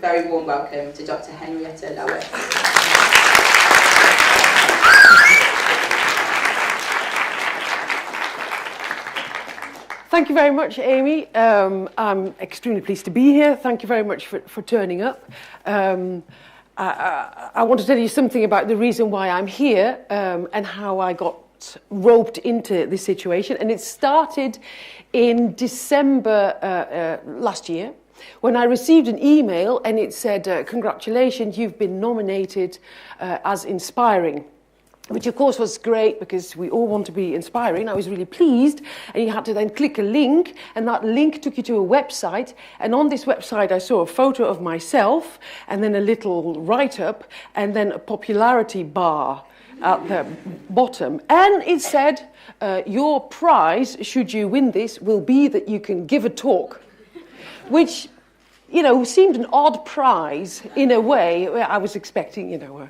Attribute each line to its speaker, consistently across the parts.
Speaker 1: very warm welcome to Dr Henriette Louwerse.
Speaker 2: Thank you very much, Amy. I'm extremely pleased to be here. Thank you very much for turning up. I want to tell you something about the reason why I'm here and how I got roped into this situation. And it started in December last year, when I received an email and it said, congratulations, you've been nominated as inspiring. Which of course was great because we all want to be inspiring. I was really pleased, and you had to then click a link, and that link took you to a website, and on this website I saw a photo of myself and then a little write-up and then a popularity bar at the bottom, and it said your prize, should you win this, will be that you can give a talk, which, you know, seemed an odd prize in a way. I was expecting, you know,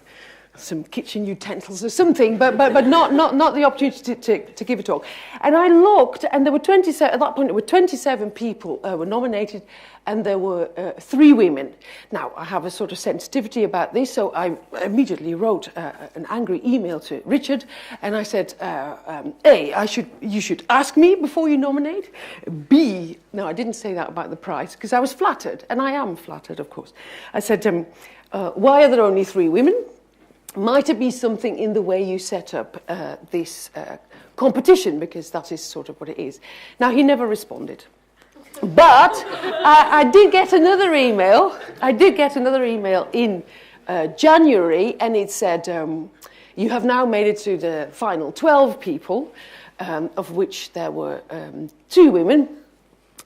Speaker 2: some kitchen utensils or something, but not the opportunity to give a talk. And I looked, and there were 27, at that point there were 27 people were nominated, and there were 3 women. Now, I have a sort of sensitivity about this, so I immediately wrote an angry email to Richard, and I said, A, you should ask me before you nominate. B, no, I didn't say that about the prize, because I was flattered, and I am flattered, of course. I said, why are there only 3 women? Might it be something in the way you set up this competition? Because that is sort of what it is. Now, he never responded. But I did get another email. I did get another email in January, and it said, you have now made it to the final 12 people, of which there were 2 women.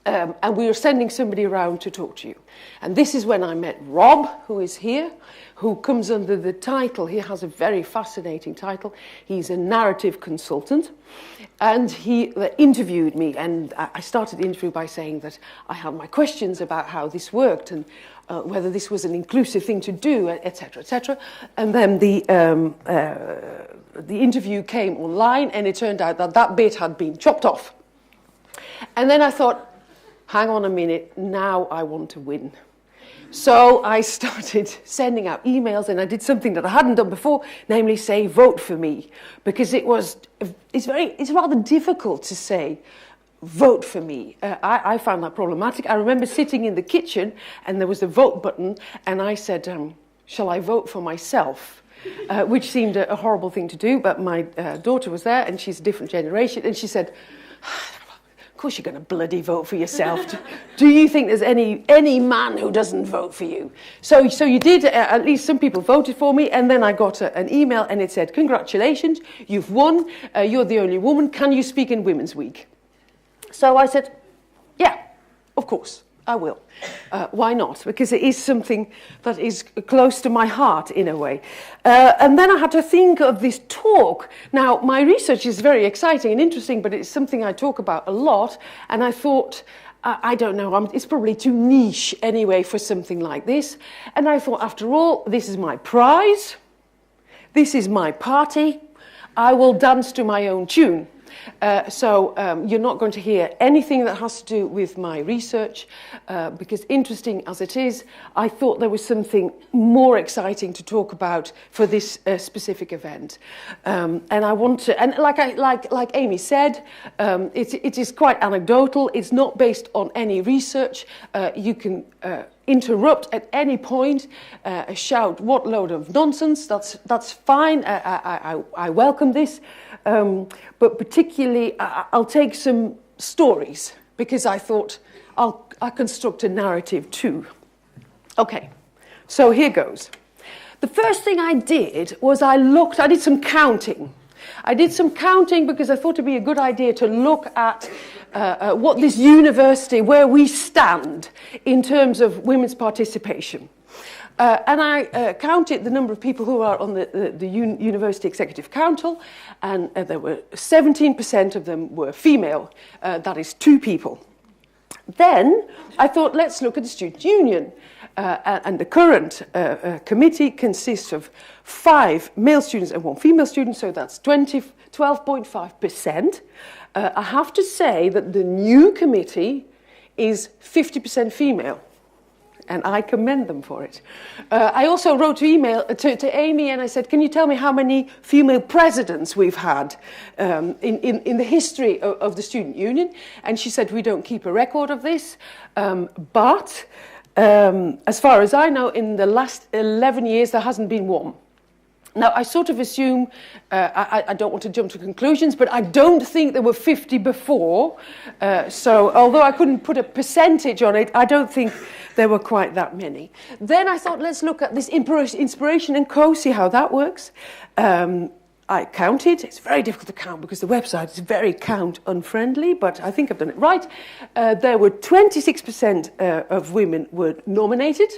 Speaker 2: And we were sending somebody around to talk to you. And this is when I met Rob, who is here, who comes under the title, he has a very fascinating title, he's a narrative consultant, and he interviewed me, and I started the interview by saying that I had my questions about how this worked, and whether this was an inclusive thing to do, etc., etc. And then the interview came online, and it turned out that that bit had been chopped off. And then I thought, hang on a minute, now I want to win. So I started sending out emails, and I did something that I hadn't done before, namely say, vote for me. Because it's rather difficult to say, vote for me. I found that problematic. I remember sitting in the kitchen, and there was a vote button, and I said, shall I vote for myself? Which seemed a horrible thing to do, but my daughter was there, and she's a different generation, and she said, of course you're going to bloody vote for yourself. Do you think there's any man who doesn't vote for you? So you did, at least some people voted for me, and then I got an email, and it said, congratulations, you've won, you're the only woman, can you speak in Women's Week? So I said, yeah, of course, I will. Why not? Because it is something that is close to my heart in a way. And then I had to think of this talk. Now, my research is very exciting and interesting, but it's something I talk about a lot. And I thought, I don't know, it's probably too niche anyway for something like this. And I thought, after all, this is my prize. This is my party. I will dance to my own tune. So you're not going to hear anything that has to do with my research, because interesting as it is, I thought there was something more exciting to talk about for this specific event. And I want to, and like Amy said, it is quite anecdotal. It's not based on any research. You can interrupt at any point, shout what load of nonsense, that's fine, I welcome this, but particularly I'll take some stories, because I thought I'll construct a narrative too. Okay, so here goes. The first thing I did was I did some counting. I did some counting because I thought it'd be a good idea to look at what this university, where we stand in terms of women's participation. And I counted the number of people who are on the University Executive Council, and there were 17% of them were female. That is 2 people. Then I thought, let's look at the Student Union. And the current committee consists of 5 male students and 1 female student, so that's 12.5%. I have to say that the new committee is 50% female. and I commend them for it. I also wrote to Amy, and I said, can you tell me how many female presidents we've had in the history of the Student Union? And she said, we don't keep a record of this, but as far as I know, in the last 11 years, there hasn't been one. Now, I sort of assume, I don't want to jump to conclusions, but I don't think there were 50 before. So although I couldn't put a percentage on it, I don't think there were quite that many. Then I thought, let's look at this Inspiration and Co, see how that works. I counted. It's very difficult to count because the website is very count unfriendly, but I think I've done it right. There were 26% of women were nominated.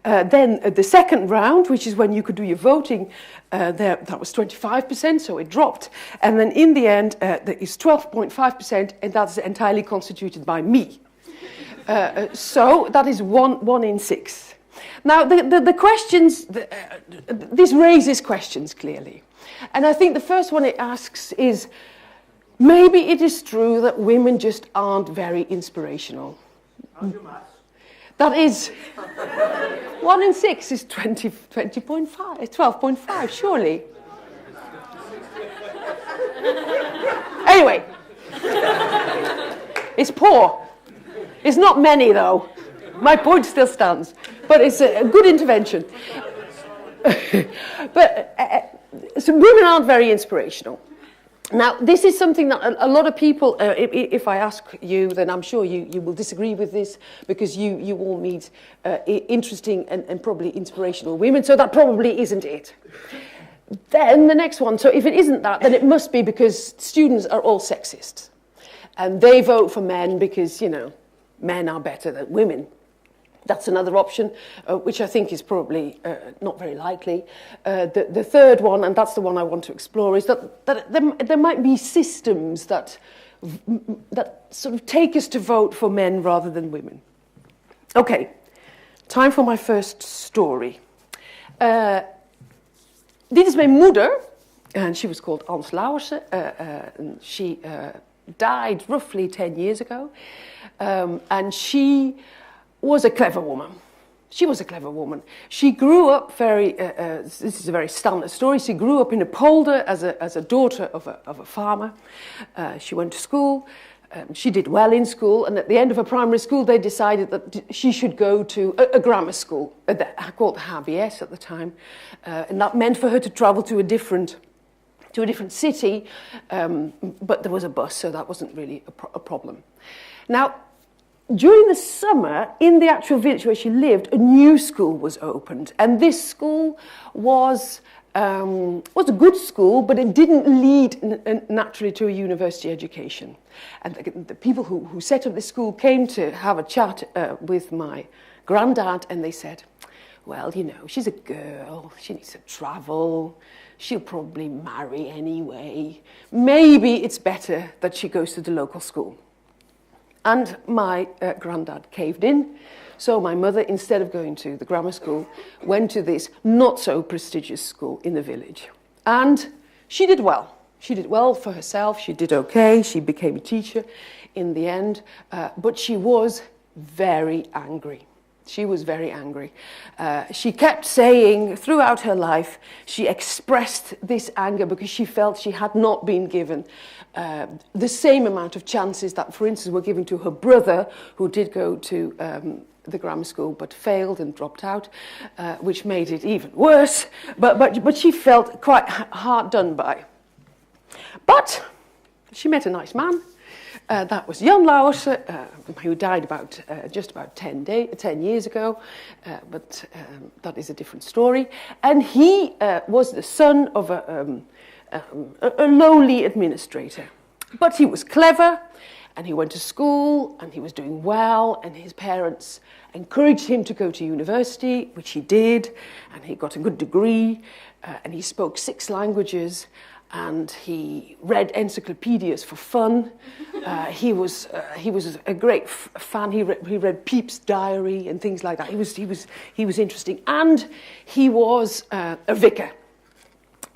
Speaker 2: Then the second round, which is when you could do your voting, that was 25%, so it dropped. And then in the end, there is 12.5%, and that's entirely constituted by me. So that is one in 6. Now, the questions, this raises questions clearly. And I think the first one it asks is, maybe it is true that women just aren't very inspirational.
Speaker 3: How's your maths?
Speaker 2: That is, 1 in 6 is 20.5, 12.5, surely. Anyway, it's poor. It's not many, though. My point still stands, but it's a good intervention. So women aren't very inspirational. Now, this is something that a lot of people, if I ask you, then I'm sure you will disagree with this, because you all meet interesting and probably inspirational women, so that probably isn't it. Then the next one, so if it isn't that, then it must be because students are all sexist. And they vote for men because, men are better than women. That's another option, which I think is probably not very likely. The third one, and that's the one I want to explore, is that there might be systems that sort of take us to vote for men rather than women. Okay, time for my first story. Dit is mijn moeder, and she was called Ans Louwerse. And she died roughly 10 years ago, and she was a clever woman. She was a clever woman. She grew up this is a very standard story. She grew up in a polder as a daughter of a farmer. She went to school. She did well in school, and at the end of her primary school, they decided that she should go to a grammar school, called HBS at the time, and that meant for her to travel to a different city, but there was a bus, so that wasn't really a problem. Now, during the summer, in the actual village where she lived, a new school was opened. And this school was a good school, but it didn't lead naturally to a university education. And the people who set up this school came to have a chat with my granddad, and they said, well, she's a girl, she needs to travel, she'll probably marry anyway. Maybe it's better that she goes to the local school. And my granddad caved in, so my mother, instead of going to the grammar school, went to this not-so-prestigious school in the village. And she did well. She did well for herself, she did okay, she became a teacher in the end, but she was very angry. She was very angry. She kept saying throughout her life, she expressed this anger because she felt she had not been given the same amount of chances that, for instance, were given to her brother, who did go to the grammar school but failed and dropped out, which made it even worse. But she felt quite hard done by. But she met a nice man. That was Jan Louwerse, who died just about 10 years ago, but that is a different story. And he was the son of a lowly administrator. But he was clever, and he went to school, and he was doing well, and his parents encouraged him to go to university, which he did, and he got a good degree, and he spoke 6 languages, and he read encyclopedias for fun. He was a great fan. He read Pepys' diary and things like that. He was interesting, and he was a vicar.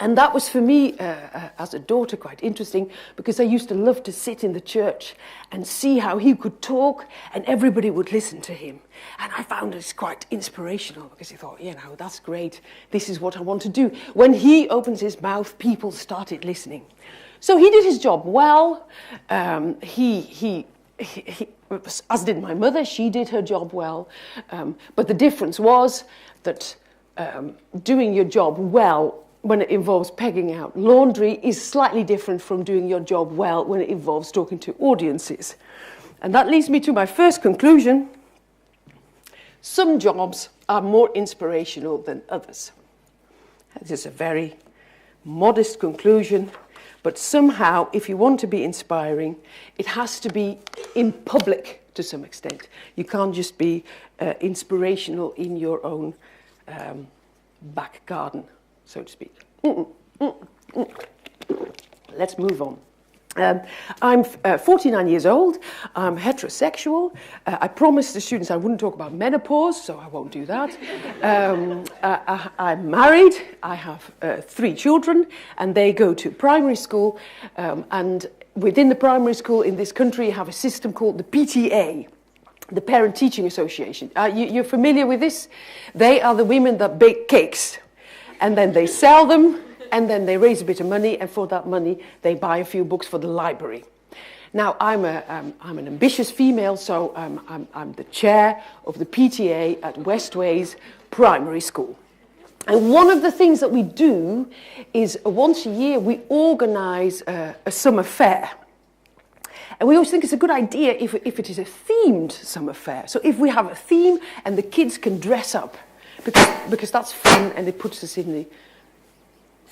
Speaker 2: And that was for me, as a daughter, quite interesting, because I used to love to sit in the church and see how he could talk and everybody would listen to him. And I found this quite inspirational, because I thought, that's great. This is what I want to do. When he opens his mouth, people started listening. So he did his job well. He as did my mother, she did her job well. But the difference was that doing your job well when it involves pegging out laundry is slightly different from doing your job well when it involves talking to audiences. And that leads me to my first conclusion. Some jobs are more inspirational than others. This is a very modest conclusion, but somehow, if you want to be inspiring, it has to be in public to some extent. You can't just be inspirational in your own back garden, so to speak. Let's move on. I'm 49 years old. I'm heterosexual. I promised the students I wouldn't talk about menopause, so I won't do that. I'm married. I have 3 children, and they go to primary school. And within the primary school in this country, you have a system called the PTA, the Parent Teaching Association. You're familiar with this? They are the women that bake cakes. And then they sell them, and then they raise a bit of money, and for that money, they buy a few books for the library. Now, I'm an ambitious female, so I'm the chair of the PTA at Westways Primary School. And one of the things that we do is once a year, we organise a summer fair. And we always think it's a good idea if it is a themed summer fair. So if we have a theme and the kids can dress up, because that's fun and it puts us in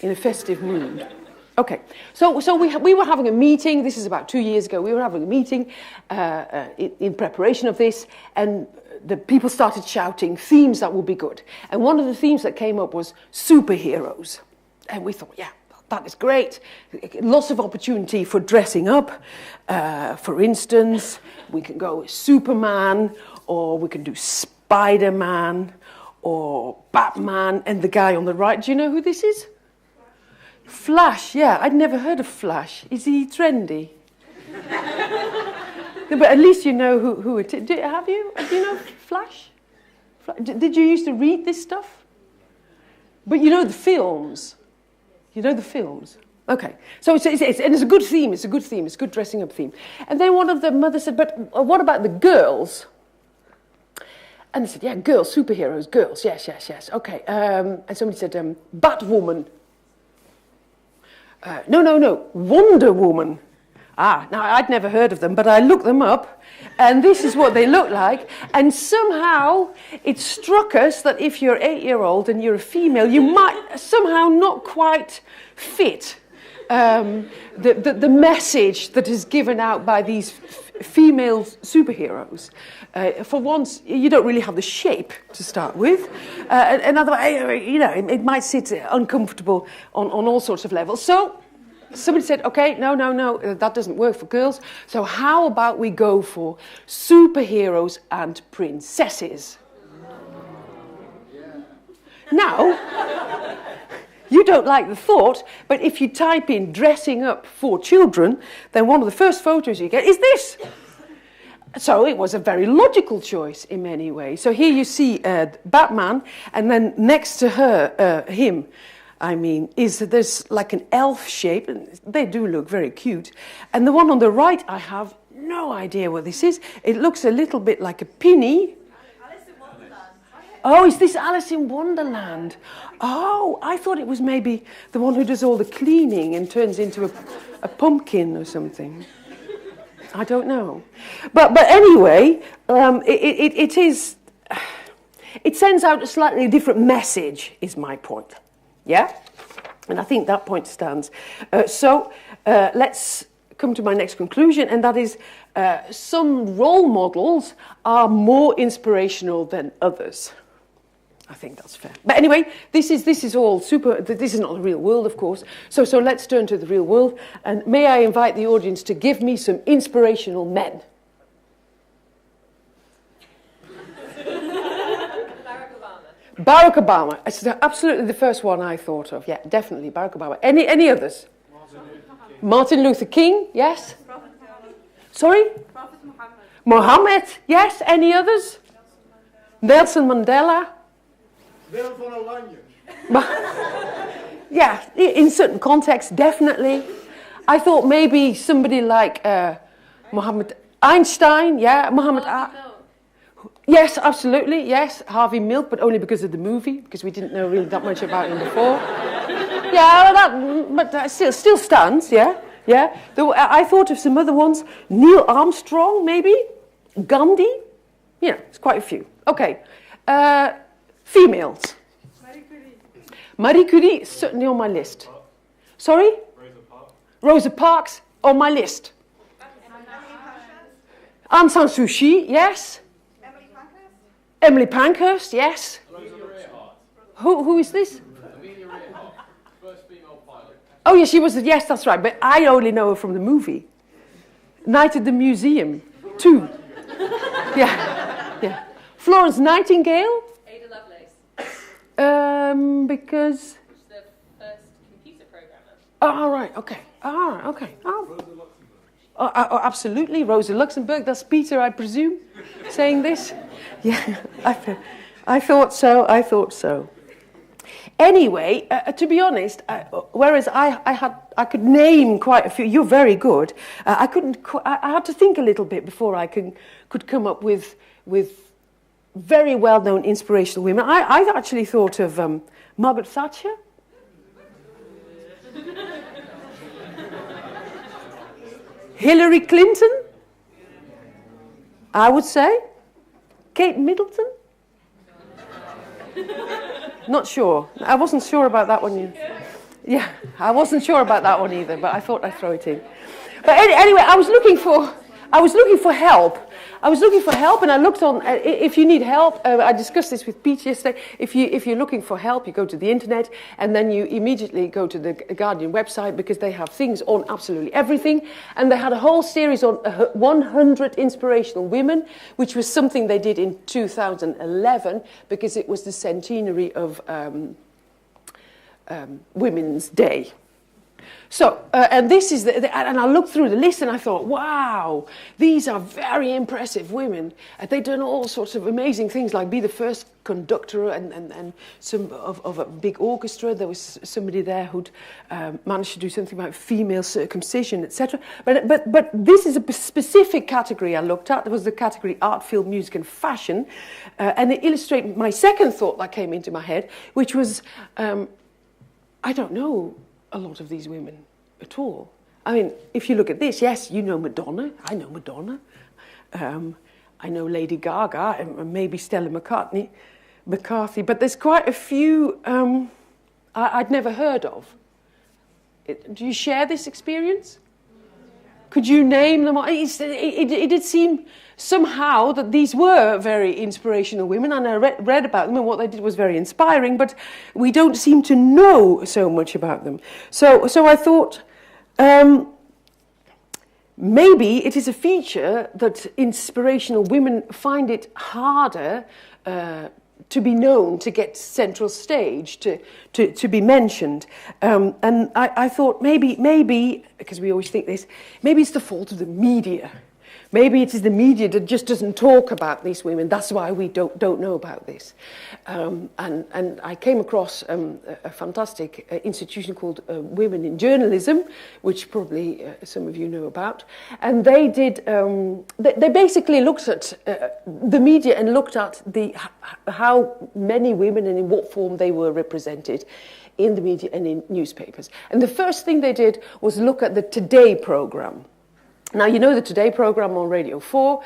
Speaker 2: a festive mood. Okay, so we were having a meeting. This is about 2 years ago. We were having a meeting in preparation of this, and the people started shouting themes that would be good. And one of the themes that came up was superheroes. And we thought, that is great. Lots of opportunity for dressing up. For instance, we can go with Superman, or we can do Spider-Man, or Batman, and the guy on the right, do you know who this is? Flash, yeah, I'd never heard of Flash. Is he trendy? No, but at least you know who it is. Do you know Flash? Did you used to read this stuff? But you know the films. You know the films. Okay, so it's a good theme, it's a good dressing up theme. And then one of the mothers said, but what about the girls? And they said, girls, superheroes, girls, yes. Okay, and somebody said, Batwoman. No, Wonder Woman. Now I'd never heard of them, but I looked them up, and this is what they look like. And somehow it struck us that if you're 8-year-old and you're a female, you might somehow not quite fit the message that is given out by these female superheroes. For once, you don't really have the shape to start with, and otherwise, it might sit uncomfortable on all sorts of levels. So somebody said, okay, no, that doesn't work for girls. So how about we go for superheroes and princesses? Now, you don't like the thought, but if you type in dressing up for children, then one of the first photos you get is this. So it was a very logical choice in many ways. So here you see Batman, and then next to him, there's like an elf shape, and they do look very cute. And the one on the right, I have no idea what this is. It looks a little bit like a penny.
Speaker 3: Alice in Wonderland.
Speaker 2: Oh, is this Alice in Wonderland? Oh, I thought it was maybe the one who does all the cleaning and turns into a pumpkin or something. I don't know. But anyway, it sends out a slightly different message, is my point. Yeah? And I think that point stands. So let's come to my next conclusion, and that is some role models are more inspirational than others. I think that's fair. But anyway, this is all super. This is not the real world, of course. So let's turn to the real world. And may I invite the audience to give me some inspirational men?
Speaker 3: Barack Obama.
Speaker 2: Barack Obama. It's absolutely the first one I thought of. Yeah, definitely Barack Obama. Any others? Martin Luther King, yes. Sorry? Mohammed, yes. Any others? Nelson Mandela. Yeah, in certain contexts, definitely. I thought maybe somebody like Muhammad Einstein, yeah, yes, absolutely, yes, Harvey Milk, but only because of the movie, because we didn't know really that much about him before. Yeah, but that still stands, yeah. I thought of some other ones. Neil Armstrong, maybe. Gandhi. Yeah, it's quite a few. Okay. Females. Marie Curie is certainly on my list. Sorry? Rosa Parks on my list. Aung San Suu Kyi, yes. Emily Pankhurst, yes. Who is this? Oh, yes, she was. Yes, that's right. But I only know her from the movie. Night at the Museum, 2. Yeah. Florence Nightingale.
Speaker 1: Ada Lovelace.
Speaker 2: Because.
Speaker 1: She's the first computer programmer.
Speaker 2: Oh, right. Okay. Oh, absolutely. Rosa Luxemburg. That's Peter, I presume, saying this. Yeah, I thought so. Anyway, to be honest, whereas I could name quite a few. You're very good. I had to think a little bit before I could come up with very well-known inspirational women. I actually thought of Margaret Thatcher. Hillary Clinton, I would say. Kate Middleton. Not sure. I wasn't sure about that one. Yeah, I wasn't sure about that one either, but I thought I'd throw it in. But anyway, I was looking for help. And I looked on. If you need help, I discussed this with Pete yesterday. If you're looking for help, you go to the internet, and then you immediately go to the Guardian website, because they have things on absolutely everything. And they had a whole series on 100 inspirational women, which was something they did in 2011 because it was the centenary of Women's Day. So, and this is and I looked through the list and I thought, wow, these are very impressive women. They've done all sorts of amazing things, like be the first conductor and some of a big orchestra. There was somebody there who'd managed to do something about female circumcision, etc. But this is a specific category I looked at. There was the category art, film, music, and fashion, and it illustrated my second thought that came into my head, which was, I don't know a lot of these women at all. I mean, if you look at this, yes, you know Madonna. I know Madonna. I know Lady Gaga and maybe Stella McCarthy, but there's quite a few I'd never heard of. Do you share this experience? Could you name them? It did seem somehow that these were very inspirational women, and I read about them, and what they did was very inspiring, but we don't seem to know so much about them. So I thought maybe it is a feature that inspirational women find it harder to be known, to get central stage, to be mentioned. And I thought maybe, because we always think this, maybe it's the fault of the media. Maybe it is the media that just doesn't talk about these women. That's why we don't know about this. And I came across a fantastic institution called Women in Journalism, which probably some of you know about. And they did. They basically looked at the media and looked at how many women and in what form they were represented in the media and in newspapers. And the first thing they did was look at the Today programme. Now, you know the Today programme on Radio 4,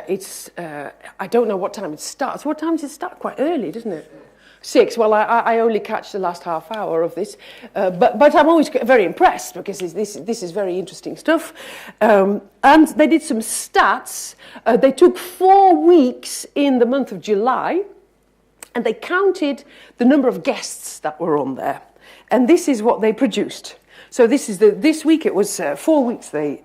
Speaker 2: it's, I don't know what time it starts. What time does it start? Quite early, doesn't it? 6. Well, I only catch the last half hour of this. But I'm always very impressed, because this is very interesting stuff. And they did some stats. They took 4 weeks in the month of July, and they counted the number of guests that were on there. And this is what they produced. So this week it was 4 weeks they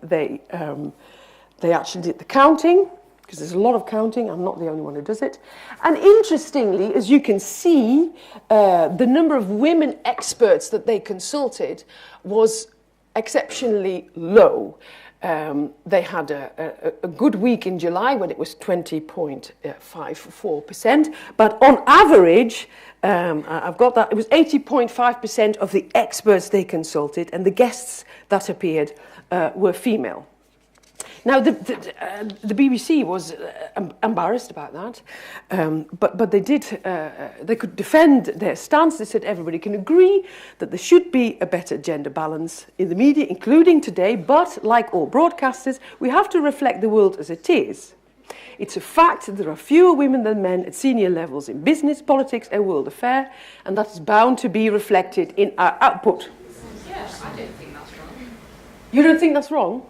Speaker 2: actually did the counting. because there's a lot of counting. I'm not the only one who does it. And interestingly, as you can see, the number of women experts that they consulted was exceptionally low. They had a good week in July when it was 20.54%, but on average, I've got that, it was 80.5% of the experts they consulted, and the guests that appeared were female. Now, the BBC was embarrassed about that, but they could defend their stance. They said everybody can agree that there should be a better gender balance in the media, including today, but like all broadcasters, we have to reflect the world as it is. It's a fact that there are fewer women than men at senior levels in business, politics and world affairs, and that is bound to be reflected in our output.
Speaker 1: Yeah, I don't think that's wrong.
Speaker 2: You don't think that's wrong?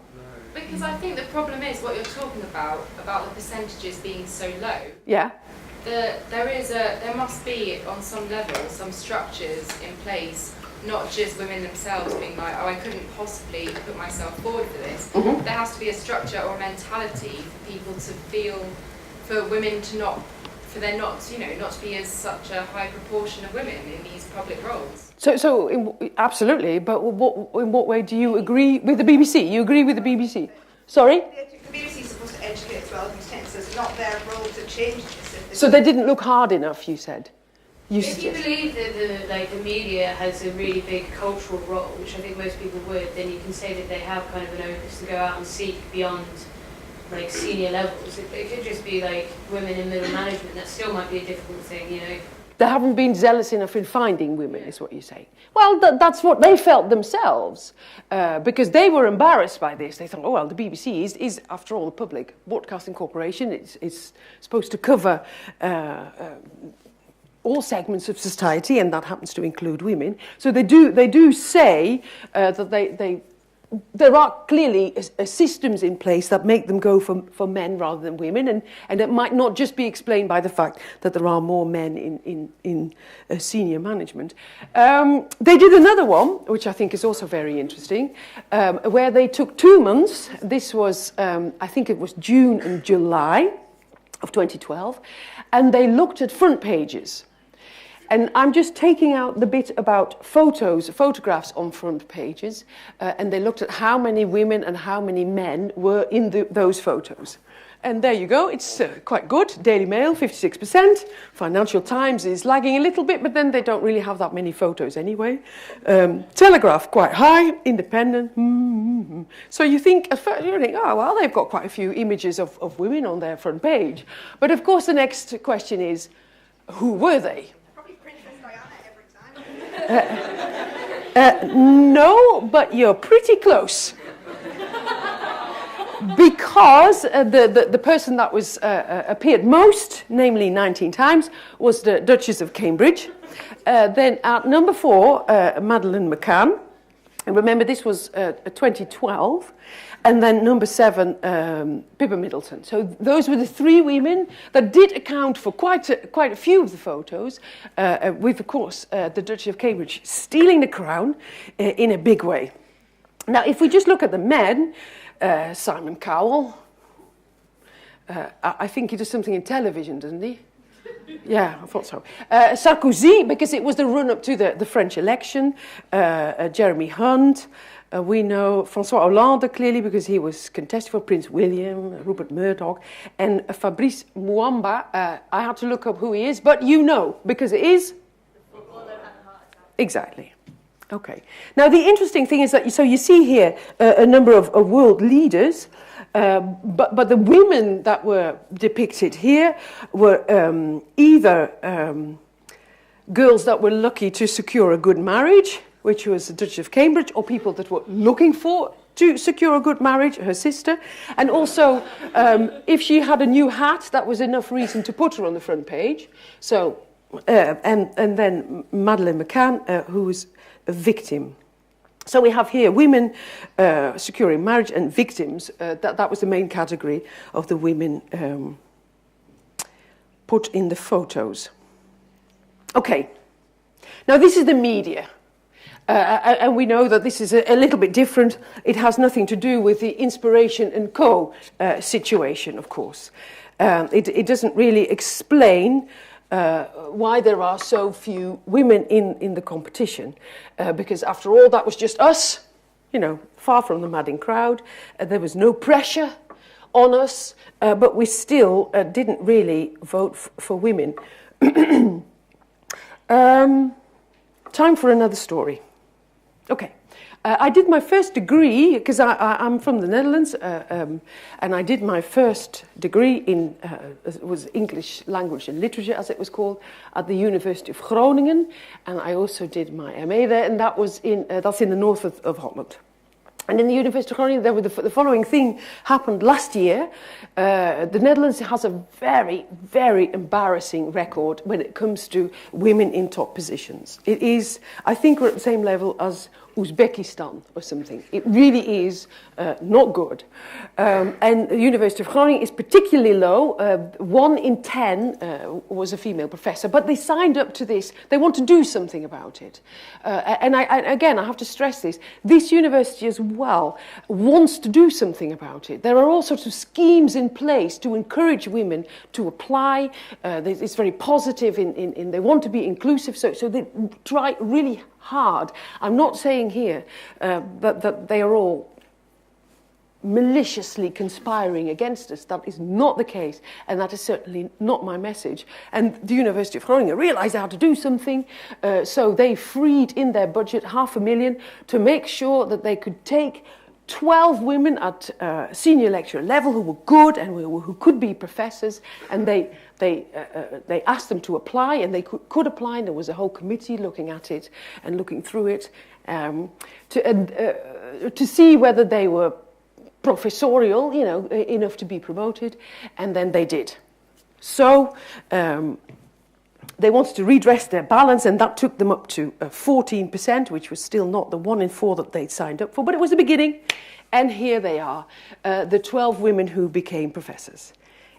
Speaker 1: Because I think the problem is what you're talking about the percentages being so low.
Speaker 2: Yeah.
Speaker 1: There must be on some level some structures in place, not just women themselves being like, oh, I couldn't possibly put myself forward for this.
Speaker 2: Mm-hmm.
Speaker 1: There has to be a structure or a mentality for people to feel, for women to not, for there not, not to be as such a high proportion of women in these public roles.
Speaker 2: Absolutely, but in what way do you agree with the BBC? You agree with the BBC? Sorry?
Speaker 3: The BBC is supposed to educate as well as extent, so it's not their role to change this.
Speaker 2: So they didn't look hard enough, you said?
Speaker 4: If you believe that the media has a really big cultural role, which I think most people would, then you can say that they have kind of an opus to go out and seek beyond senior levels. It could just be women in middle management. That still might be a difficult thing,
Speaker 2: They haven't been zealous enough in finding women, is what you're saying. Well, that's what they felt themselves, because they were embarrassed by this. They thought, oh, well, the BBC is after all, a public broadcasting corporation. It's supposed to cover all segments of society, and that happens to include women. So they do say that there are clearly systems in place that make them go for men rather than women, and it might not just be explained by the fact that there are more men in senior management. They did another one, which I think is also very interesting, where they took 2 months. This was, I think it was June and July of 2012, and they looked at front pages. And I'm just taking out the bit about photographs on front pages, and they looked at how many women and how many men were in those photos. And there you go, it's quite good. Daily Mail, 56%. Financial Times is lagging a little bit, but then they don't really have that many photos anyway. Telegraph, quite high. Independent. Mm-hmm. So you think, oh, well, they've got quite a few images of women on their front page. But of course, the next question is, who were they? No, but you're pretty close. Because the person that was appeared most, namely 19 times, was the Duchess of Cambridge. Then at number 4, Madeleine McCann. And remember, this was 2012. And then number 7, Pippa Middleton. So those were the 3 women that did account for quite a few of the photos, with, of course, the Duchess of Cambridge stealing the crown in a big way. Now, if we just look at the men, Simon Cowell, I think he does something in television, doesn't he? Yeah, I thought so. Sarkozy, because it was the run-up to the French election. Jeremy Hunt. We know François Hollande, clearly, because he was contesting for Prince William, Rupert Murdoch. And Fabrice Muamba, I had to look up who he is, but you know, because it is... Exactly. Okay. Now, the interesting thing is that, so you see here a number of world leaders, but the women that were depicted here were either girls that were lucky to secure a good marriage, which was the Duchess of Cambridge, or people that were looking to secure a good marriage, her sister. And also, if she had a new hat, that was enough reason to put her on the front page. So, and then Madeleine McCann, who was a victim. So we have here women securing marriage and victims. That was the main category of the women put in the photos. Okay, now this is the media. And we know that this is a little bit different. It has nothing to do with the Inspiration and Co. Situation, of course. It doesn't really explain why there are so few women in the competition. Because after all, that was just us, far from the madding crowd. There was no pressure on us, but we still didn't really vote for women. Time for another story. Okay. I did my first degree, because I'm from the Netherlands, and I did my first degree in, it was English language and literature, as it was called, at the University of Groningen, and I also did my MA there, and that's in the north of Holland. And in the University of Groningen, the following thing happened last year. The Netherlands has a very, very embarrassing record when it comes to women in top positions. It is, I think we're at the same level as Uzbekistan or something. It really is not good. And the University of Groningen is particularly low. 1 in 10 was a female professor, but they signed up to this. They want to do something about it. And again, I have to stress this. This university as well wants to do something about it. There are all sorts of schemes in place to encourage women to apply. It's very positive. They want to be inclusive, so they try really hard. I'm not saying here that they are all maliciously conspiring against us. That is not the case, and that is certainly not my message. And the University of Groningen realized how to do something, so they freed in their budget $500,000 to make sure that they could take 12 women at senior lecturer level who were good and who could be professors, and they asked them to apply, and they could apply, and there was a whole committee looking at it and looking through it to see whether they were professorial, enough to be promoted, and then they did. So they wanted to redress their balance, and that took them up to 14%, which was still not the 1 in 4 that they'd signed up for, but it was a beginning. And here they are, the 12 women who became professors.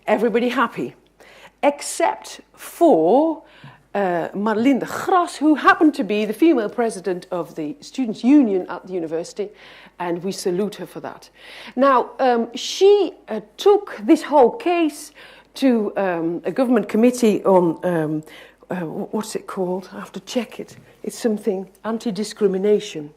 Speaker 2: Everybody happy, except for Marlinde Gras, who happened to be the female president of the Students' Union at the university, and we salute her for that. Now, she took this whole case to a government committee on, what's it called? I have to check it. It's something, AntiDiscrimination.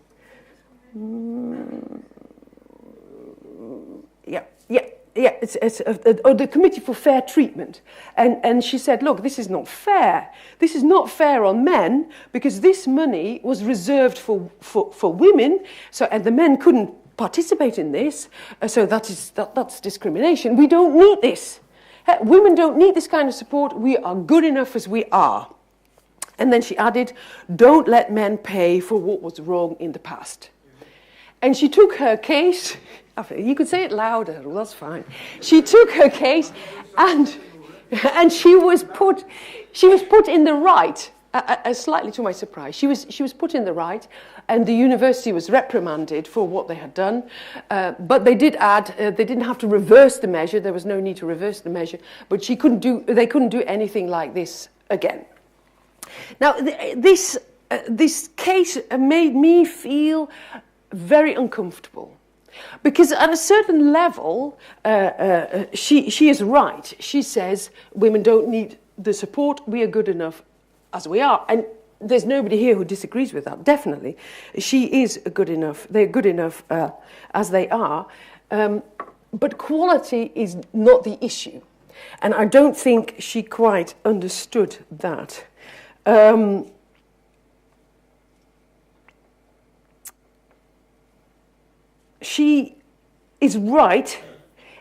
Speaker 2: It's the Committee for Fair Treatment. And she said, look, this is not fair. This is not fair on men, because this money was reserved for women, and the men couldn't participate in this, so that's discrimination. We don't need this. Women don't need this kind of support. We are good enough as we are. And then she added, don't let men pay for what was wrong in the past. And she took her case, you could say it louder, well, that's fine. She took her case and she was put in the right, slightly to my surprise. She was put in the right, and the university was reprimanded for what they had done. But they did add, they didn't have to reverse the measure. There was no need to reverse the measure, but they couldn't do anything like this again. Now, this case made me feel very uncomfortable, because at a certain level, she is right. She says women don't need the support. We are good enough as we are, and there's nobody here who disagrees with that. Definitely, she is good enough. They're good enough as they are, but quality is not the issue, and I don't think she quite understood that. She is right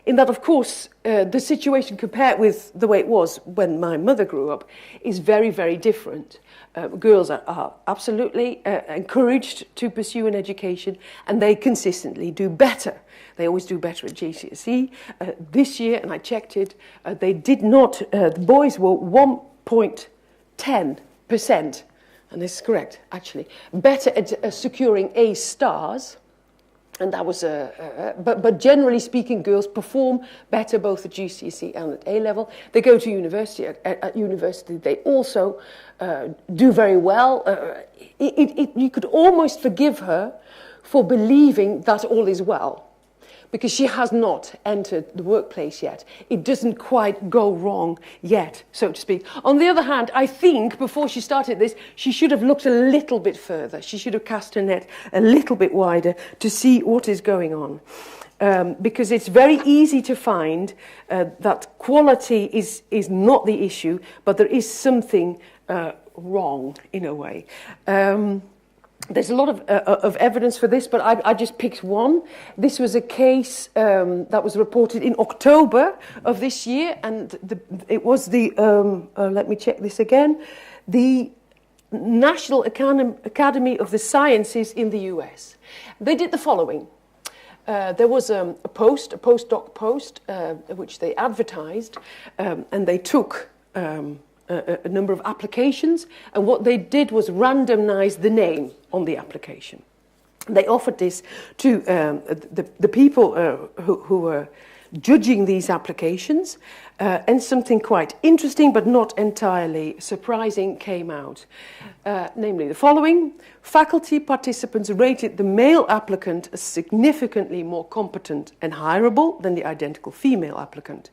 Speaker 2: in that, of course, the situation compared with the way it was when my mother grew up is very, very different. Girls are absolutely encouraged to pursue an education, and they consistently do better. They always do better at GCSE. This year, and I checked it, they did not, the boys were 1.10%, and this is correct, actually, better at securing A stars And that was but generally speaking, girls perform better both at GCSE and at A level. They go to university. At university, they also do very well. You could almost forgive her for believing that all is well, because she has not entered the workplace yet. It doesn't quite go wrong yet, so to speak. On the other hand, I think before she started this, she should have looked a little bit further. She should have cast her net a little bit wider to see what is going on. Because it's very easy to find that quality is not the issue, but there is something wrong in a way. There's a lot of evidence for this, but I just picked one. This was a case that was reported in October of this year, and it was let me check this again, the National Academy of the Sciences in the US. They did the following. There was a postdoc post, which they advertised, and they took a number of applications, and what they did was randomize the name on the application. They offered this to the people who were judging these applications, and something quite interesting but not entirely surprising came out. Namely the following: faculty participants rated the male applicant as significantly more competent and hireable than the identical female applicant.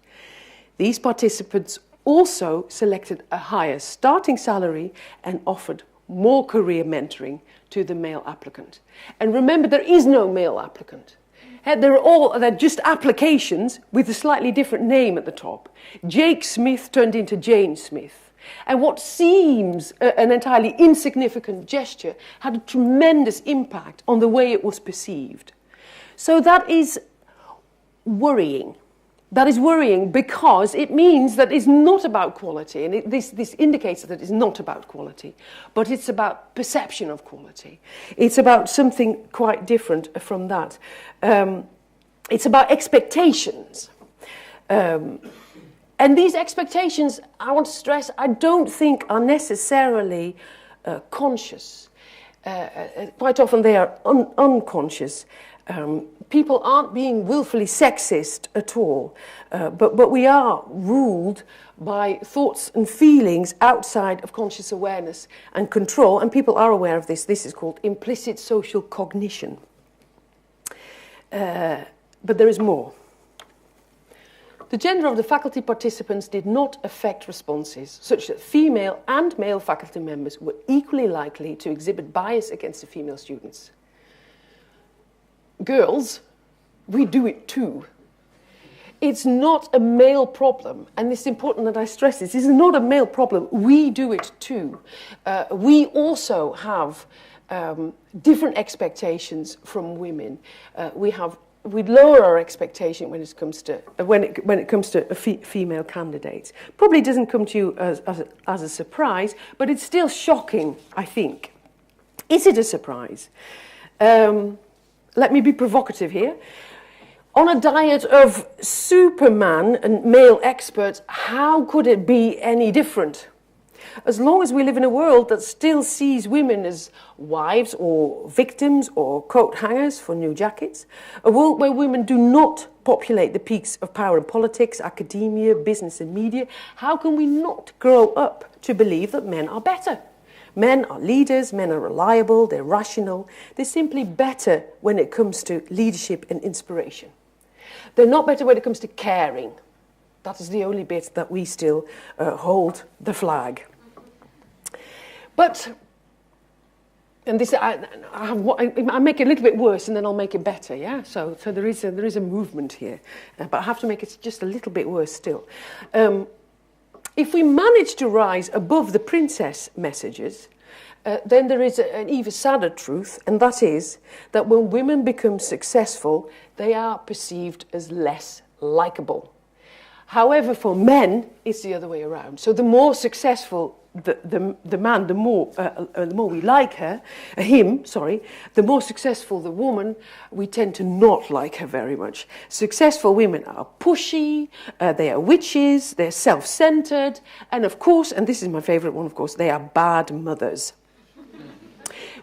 Speaker 2: These participants also selected a higher starting salary and offered more career mentoring to the male applicant. And remember, there is no male applicant. They're just applications with a slightly different name at the top. Jake Smith turned into Jane Smith. And what seems an entirely insignificant gesture had a tremendous impact on the way it was perceived. So that is worrying. That is worrying because it means that it's not about quality, and this indicates that it's not about quality, but it's about perception of quality. It's about something quite different from that. It's about expectations. And these expectations, I want to stress, I don't think are necessarily conscious. Quite often they are unconscious. People aren't being willfully sexist at all, but we are ruled by thoughts and feelings outside of conscious awareness and control, and people are aware of this. This is called implicit social cognition. But there is more. The gender of the faculty participants did not affect responses, such that female and male faculty members were equally likely to exhibit bias against the female students. Girls, we do it too. It's not a male problem, and it's important that I stress this. This is not a male problem. We do it too. We also have different expectations from women. We lower our expectation when it comes to female candidates. Probably doesn't come to you as a surprise, but it's still shocking, I think. Is it a surprise? Let me be provocative here. On a diet of Superman and male experts, how could it be any different? As long as we live in a world that still sees women as wives or victims or coat hangers for new jackets, a world where women do not populate the peaks of power in politics, academia, business and media, how can we not grow up to believe that men are better? Men are leaders, men are reliable, they're rational. They're simply better when it comes to leadership and inspiration. They're not better when it comes to caring. That is the only bit that we still hold the flag. But, and this, I make it a little bit worse and then I'll make it better, yeah? So there is a movement here, but I have to make it just a little bit worse still. If we manage to rise above the princess messages, then there is an even sadder truth, and that is that when women become successful, they are perceived as less likable. However, for men, it's the other way around. So the more successful the man, the more we like him, the more successful the woman, we tend to not like her very much. Successful women are pushy, they are witches, they're self-centered, and of course, and this is my favorite one, of course, they are bad mothers.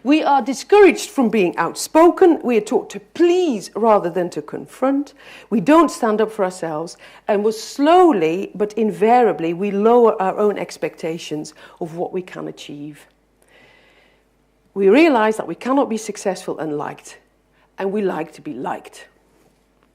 Speaker 2: We are discouraged from being outspoken. We are taught to please rather than to confront. We don't stand up for ourselves. And we're slowly, but invariably, we lower our own expectations of what we can achieve. We realize that we cannot be successful and liked. And we like to be liked.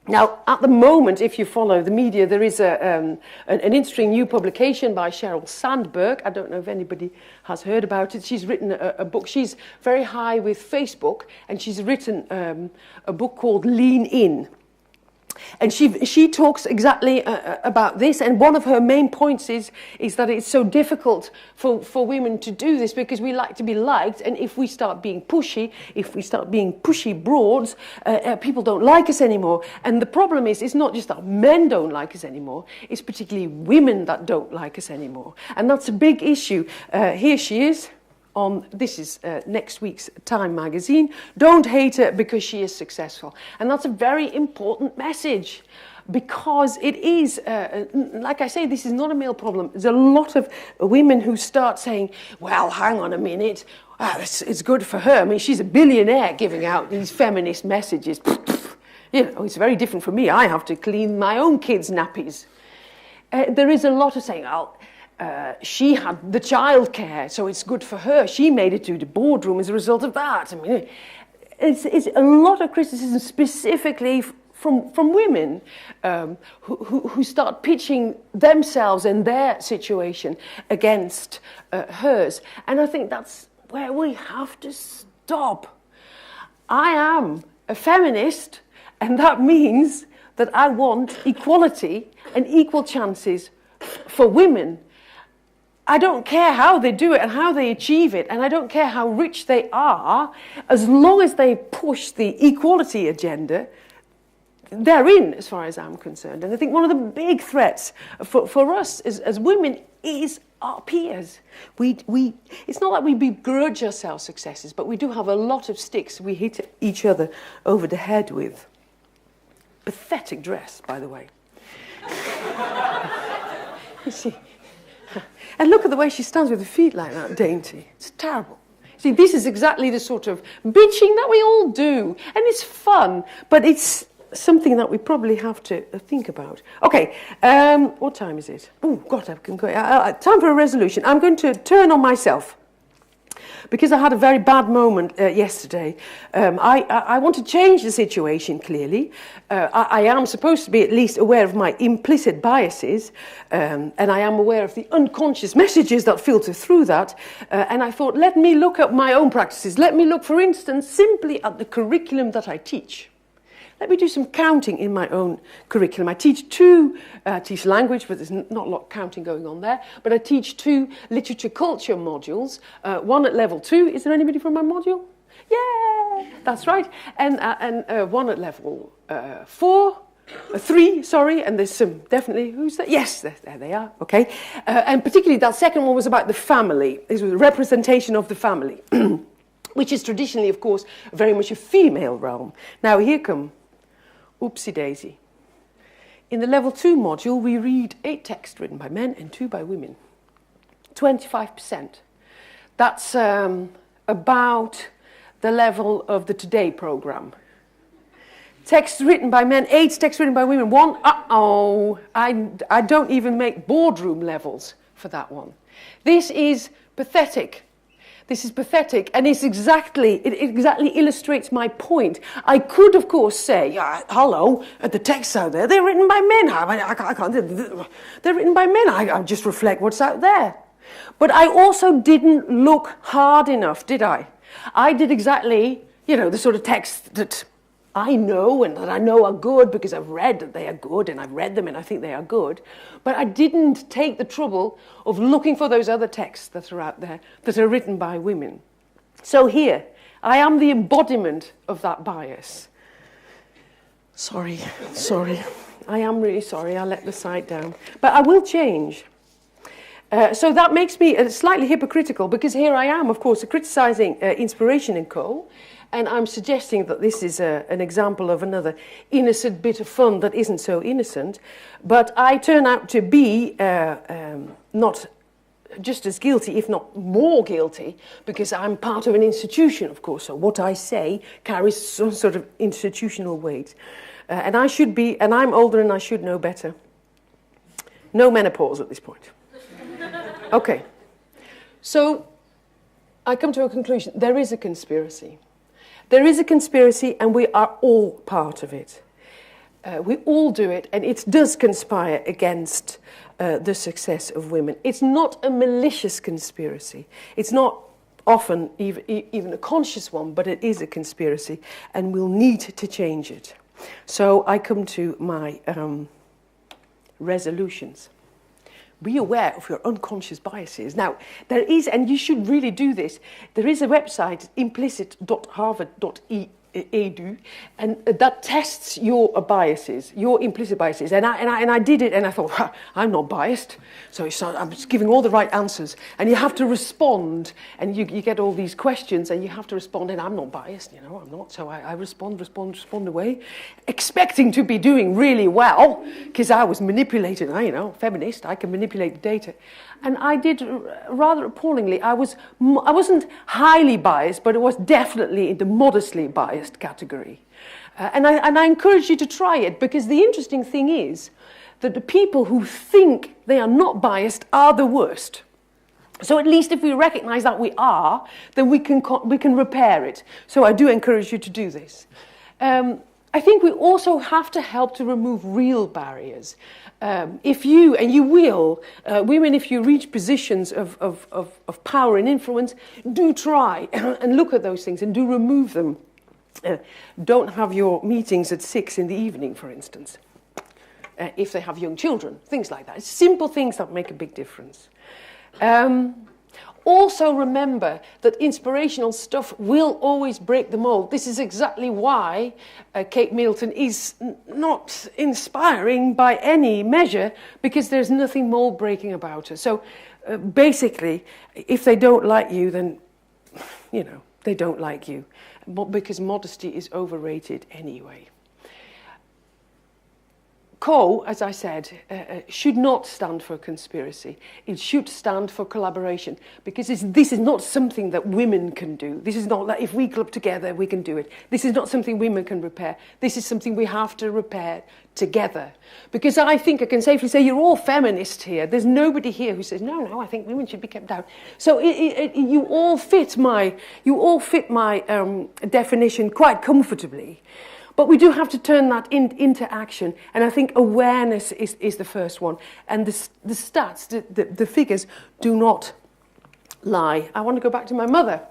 Speaker 2: Now, at the moment, if you follow the media, there is an interesting new publication by Sheryl Sandberg. I don't know if anybody has heard about it. She's written a book. She's very high with Facebook, and she's written a book called Lean In. And she talks exactly about this, and one of her main points is that it's so difficult for women to do this because we like to be liked, and if we start being pushy broads, people don't like us anymore. And the problem is, it's not just that men don't like us anymore, it's particularly women that don't like us anymore. And that's a big issue. Here she is. This is next week's Time magazine. Don't hate her because she is successful. And that's a very important message because it is, like I say, this is not a male problem. There's a lot of women who start saying, well, hang on a minute, it's good for her. I mean, she's a billionaire giving out these feminist messages. You know, it's very different for me. I have to clean my own kids' nappies. There is a lot of saying, she had the childcare, so it's good for her. She made it to the boardroom as a result of that. I mean, it's a lot of criticism specifically from women who start pitching themselves and their situation against hers. And I think that's where we have to stop. I am a feminist, and that means that I want equality and equal chances for women. I don't care how they do it and how they achieve it, and I don't care how rich they are, as long as they push the equality agenda, they're in, as far as I'm concerned. And I think one of the big threats for us as women is our peers. It's not that we begrudge ourselves successes, but we do have a lot of sticks we hit each other over the head with. Pathetic dress, by the way. You see. And look at the way she stands with her feet like that, dainty. It's terrible. See, this is exactly the sort of bitching that we all do. And it's fun, but it's something that we probably have to think about. Okay, what time is it? Oh, God, I can go. Time for a resolution. I'm going to turn on myself. Because I had a very bad moment yesterday. I want to change the situation, clearly. I am supposed to be at least aware of my implicit biases, and I am aware of the unconscious messages that filter through that. And I thought, let me look at my own practices. Let me look, for instance, simply at the curriculum that I teach. Let me do some counting in my own curriculum. I teach teach language, but there's not a lot of counting going on there. But I teach 2 literature culture modules, one at level 2. Is there anybody from my module? Yeah, that's right. And one at level 3, sorry, and there's some, definitely, who's that? Yes, there they are, okay. And particularly that second one was about the family. This was a representation of the family, which is traditionally, of course, very much a female realm. Now, here come oopsie daisy. In the level 2 module, we read 8 texts written by men and 2 by women. 25%. That's about the level of the Today programme. Texts written by men, 8 texts written by women, 1, I don't even make boardroom levels for that one. This is pathetic. This is pathetic, and it exactly illustrates my point. I could, of course, say, hello, the texts out there, they're written by men. I can't, they're written by men. I just reflect what's out there. But I also didn't look hard enough, did I? I did exactly, the sort of texts that I know and that I know are good because I've read that they are good and I've read them and I think they are good. But I didn't take the trouble of looking for those other texts that are out there that are written by women. So here, I am the embodiment of that bias. Sorry. I am really sorry. I let the site down. But I will change. So that makes me slightly hypocritical because here I am, of course, criticising Inspiration & Co. And I'm suggesting that this is an example of another innocent bit of fun that isn't so innocent. But I turn out to be not just as guilty, if not more guilty, because I'm part of an institution, of course. So what I say carries some sort of institutional weight. And I'm older and I should know better. No menopause at this point. Okay. So I come to a conclusion. There is a conspiracy. There is a conspiracy and we are all part of it. We all do it, and it does conspire against the success of women. It's not a malicious conspiracy. It's not often even a conscious one, but it is a conspiracy, and we'll need to change it. So I come to my resolutions. Be aware of your unconscious biases. Now, there is, and you should really do this, there is a website, implicit.harvard.edu, and that tests your biases, your implicit biases. And I did it, and I thought, I'm not biased. So I'm just giving all the right answers. And you have to respond, and you get all these questions, and you have to respond, and I'm not biased, I'm not. So I respond away, expecting to be doing really well, because I was manipulated. Feminist, I can manipulate the data. And I did rather appallingly. I wasn't highly biased, but it was definitely in the modestly biased category. And I encourage you to try it, because the interesting thing is that the people who think they are not biased are the worst. So at least if we recognize that we are, then we can repair it. So I do encourage you to do this. I think we also have to help to remove real barriers. If you, and you will, women, if you reach positions of power and influence, do try and look at those things and do remove them. Don't have your meetings at 6 in the evening, for instance, if they have young children, things like that. It's simple things that make a big difference. Also remember that inspirational stuff will always break the mold. This is exactly why Kate Middleton is not inspiring by any measure, because there's nothing mold breaking about her. So basically, if they don't like you, then, they don't like you. Because modesty is overrated anyway. Co, as I said, should not stand for conspiracy. It should stand for collaboration, because this is not something that women can do. This is not like if we club together, we can do it. This is not something women can repair. This is something we have to repair together. Because I think I can safely say you're all feminists here. There's nobody here who says, no, I think women should be kept down. So you all fit my definition quite comfortably. But we do have to turn that into action. And I think awareness is the first one. And the stats, the figures do not lie. I want to go back to my mother,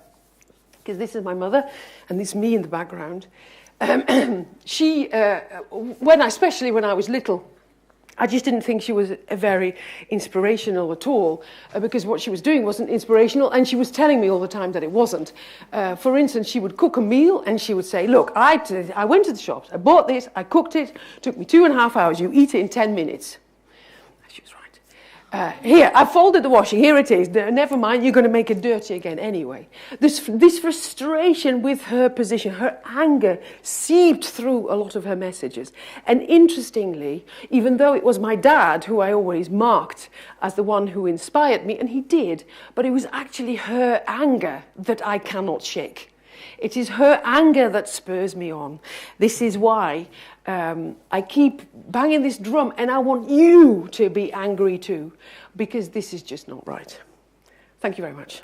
Speaker 2: because this is my mother, and this is me in the background. She, especially when I was little, I just didn't think she was very inspirational at all, because what she was doing wasn't inspirational, and she was telling me all the time that it wasn't. For instance, she would cook a meal, and she would say, look, I went to the shops, I bought this, I cooked it, took me 2.5 hours, you eat it in 10 minutes. She was right. Here, I folded the washing, here it is, never mind, you're going to make it dirty again anyway. This frustration with her position, her anger seeped through a lot of her messages. And interestingly, even though it was my dad who I always marked as the one who inspired me, and he did, but it was actually her anger that I cannot shake. It is her anger that spurs me on. This is why I keep banging this drum, and I want you to be angry too, because this is just not right. Thank you very much.